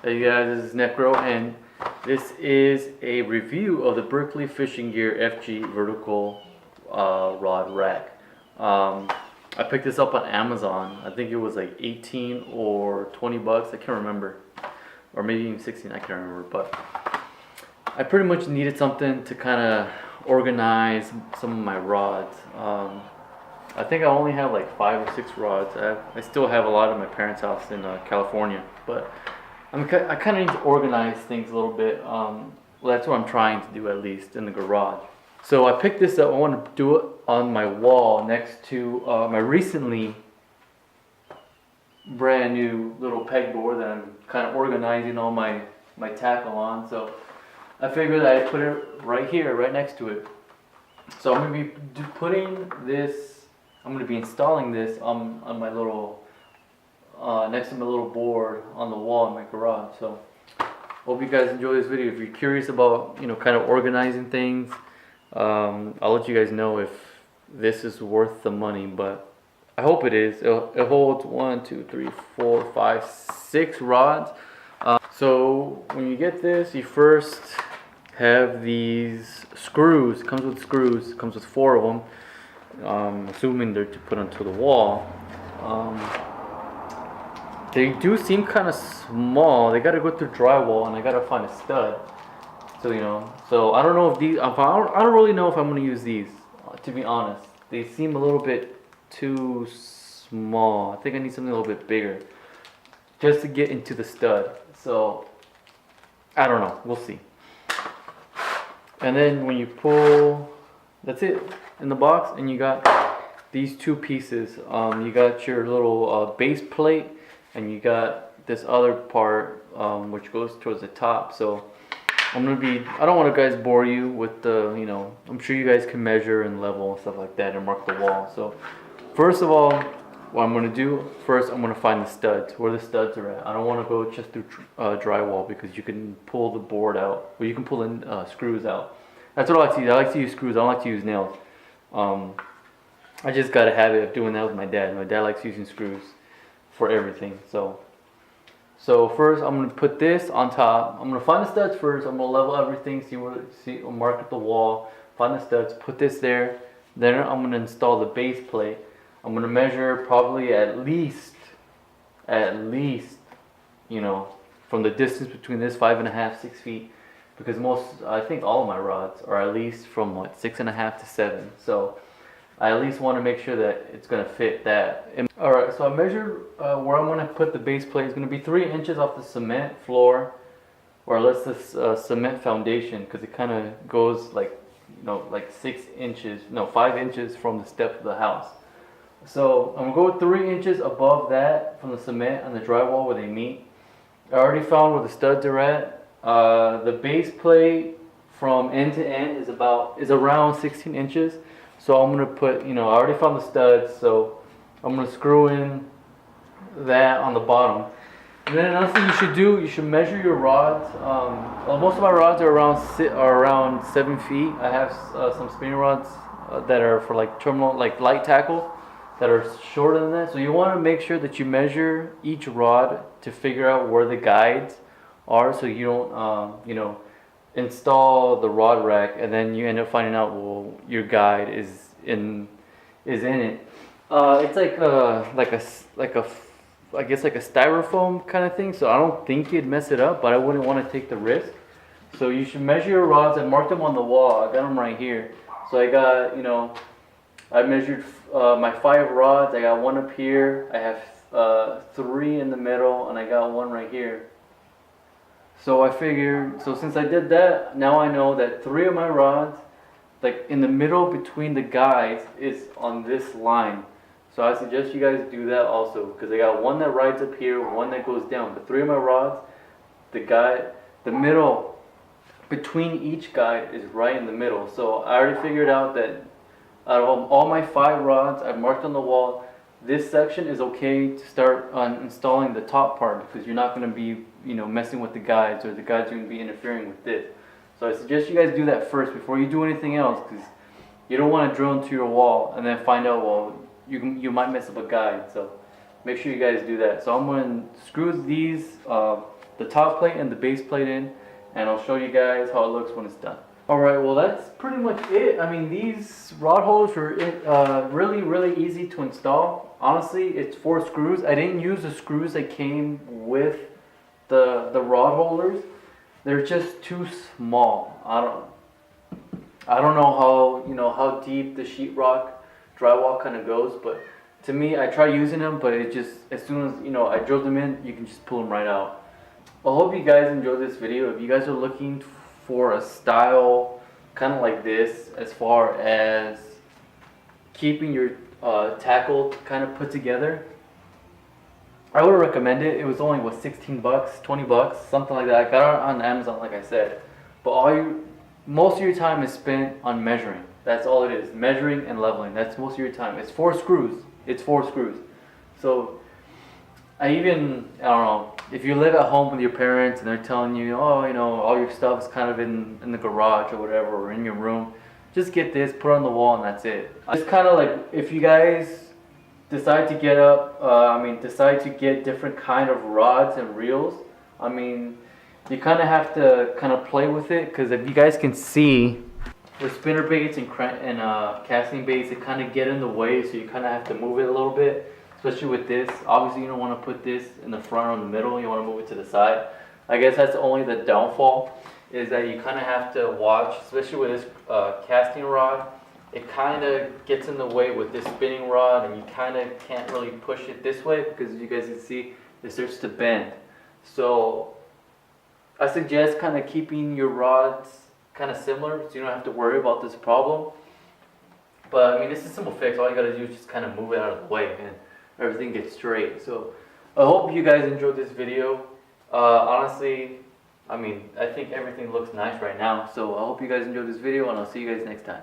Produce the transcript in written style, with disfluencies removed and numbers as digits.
Hey guys, this is Nekro, and this is a review of the Berkley Fishing Gear FG Vertical Rod Rack. I picked this up on Amazon. I think it was like 18 or 20 bucks. I can't remember, or maybe even 16. I can't remember. But I pretty much needed something to kind of organize some of my rods. I think I only have like 5 or 6 rods. I still have a lot at my parents' house in California, but I kind of need to organize things a little bit. Well, that's what I'm trying to do, at least in the garage. So I picked this up. I want to do it on my wall next to my recently brand new little pegboard that I'm kind of organizing all my tackle on. So I figured I'd put it right here, right next to it. So I'm going to be putting this, I'm going to be installing this on my little next to my little board on the wall in my garage. So hope you guys enjoy this video. If you're curious about, kind of organizing things, I'll let you guys know if this is worth the money, but I hope it is. It holds 1, 2, 3, 4, 5, 6 rods. So when you get this, you first have these screws. It comes with screws. It comes with 4 of them. I'm assuming they're to put onto the wall. They do seem kind of small. They got to go through drywall, and I got to find a stud. So I don't know if these. I don't really know if I'm gonna use these. To be honest, they seem a little bit too small. I think I need something a little bit bigger, just to get into the stud. So I don't know. We'll see. And then when you pull, that's it in the box, and you got these 2 pieces. You got your little base plate. And you got this other part which goes towards the top. So I don't want to guys bore you with the, I'm sure you guys can measure and level and stuff like that and mark the wall. So first of all, what I'm going to do, first I'm going to find the studs, where the studs are at. I don't want to go just through drywall, because you can pull the board out, or you can pull in screws out. That's what I like to use. I like to use screws. I don't like to use nails. I just got a habit of doing that with my dad. My dad likes using screws for everything. So first I'm going to put this on top. I'm going to find the studs first. I'm going to level everything, mark at the wall, find the studs, put this there. Then I'm going to install the base plate. I'm going to measure probably at least, from the distance between this 5.5, 6 feet, because I think all of my rods are at least from 6.5 to 7. So I at least want to make sure that it's going to fit that. Alright, so I measured where I'm going to put the base plate. It's going to be 3 inches off the cement floor, or less the cement foundation, because it kind of goes like 6 inches, no, 5 inches from the step of the house. So I'm going to go 3 inches above that from the cement and the drywall where they meet. I already found where the studs are at. The base plate from end to end is around 16 inches. So I'm going to put, I already found the studs, so I'm going to screw in that on the bottom. And then another thing you should do, you should measure your rods. Well, most of my rods are around 7 feet. I have some spinning rods that are for terminal, light tackle, that are shorter than that. So you want to make sure that you measure each rod to figure out where the guides are, so you don't, install the rod rack and then you end up finding out, well, your guide is in it. It's I guess like a styrofoam kind of thing, so I don't think you'd mess it up, but I wouldn't want to take the risk. So you should measure your rods. I marked them on the wall. I got them right here. So I got, I measured my 5 rods. I got 1 up here. I have 3 in the middle, and I got 1 right here. So I figured, since I did that, now I know that 3 of my rods, in the middle between the guides, is on this line. So I suggest you guys do that also, because I got 1 that rides up here, 1 that goes down. But 3 of my rods, the middle between each guide is right in the middle. So I already figured out that out of all my 5 rods I've marked on the wall, this section is okay to start on installing the top part, because you're not going to be messing with the guides, or the guides are going to be interfering with this. So I suggest you guys do that first before you do anything else, because you don't want to drill into your wall and then find out, well, you might mess up a guide. So make sure you guys do that. So I'm going to screw these the top plate and the base plate in, and I'll show you guys how it looks when it's done. Alright, well that's pretty much it. I mean, these rod holders are really easy to install. Honestly, it's 4 screws. I didn't use the screws that came with the rod holders. They're just too small. I don't know how, you know, how deep the sheetrock drywall kind of goes, but to me, I try using them, but it just, as soon as, you know, I drill them in, you can just pull them right out. I hope you guys enjoyed this video. If you guys are looking for a style kind of like this, as far as keeping your tackle kind of put together, I would recommend it. It was only, what, 16 bucks, 20 bucks, something like that. I got it on Amazon, like I said. But most of your time is spent on measuring. That's all it is, measuring and leveling. That's most of your time. It's 4 screws. It's 4 screws. So I don't know, if you live at home with your parents and they're telling you, oh, you know, all your stuff is kind of in the garage or whatever, or in your room, just get this, put it on the wall, and that's it. It's kind of like, if you guys decide to decide to get different kind of rods and reels, I mean, you kind of have to kind of play with it, because if you guys can see, with spinner baits and casting baits, it kind of get in the way, so you kind of have to move it a little bit, especially with this. Obviously, you don't want to put this in the front or in the middle. You want to move it to the side. I guess that's only the downfall, is that you kind of have to watch, especially with this casting rod. It kind of gets in the way with this spinning rod, and you kind of can't really push it this way, because as you guys can see, it starts to bend. So I suggest kind of keeping your rods kind of similar, so you don't have to worry about this problem. But I mean, it's a simple fix. All you gotta do is just kind of move it out of the way, and everything gets straight. So I hope you guys enjoyed this video. Honestly, I mean, I think everything looks nice right now. So I hope you guys enjoyed this video, and I'll see you guys next time.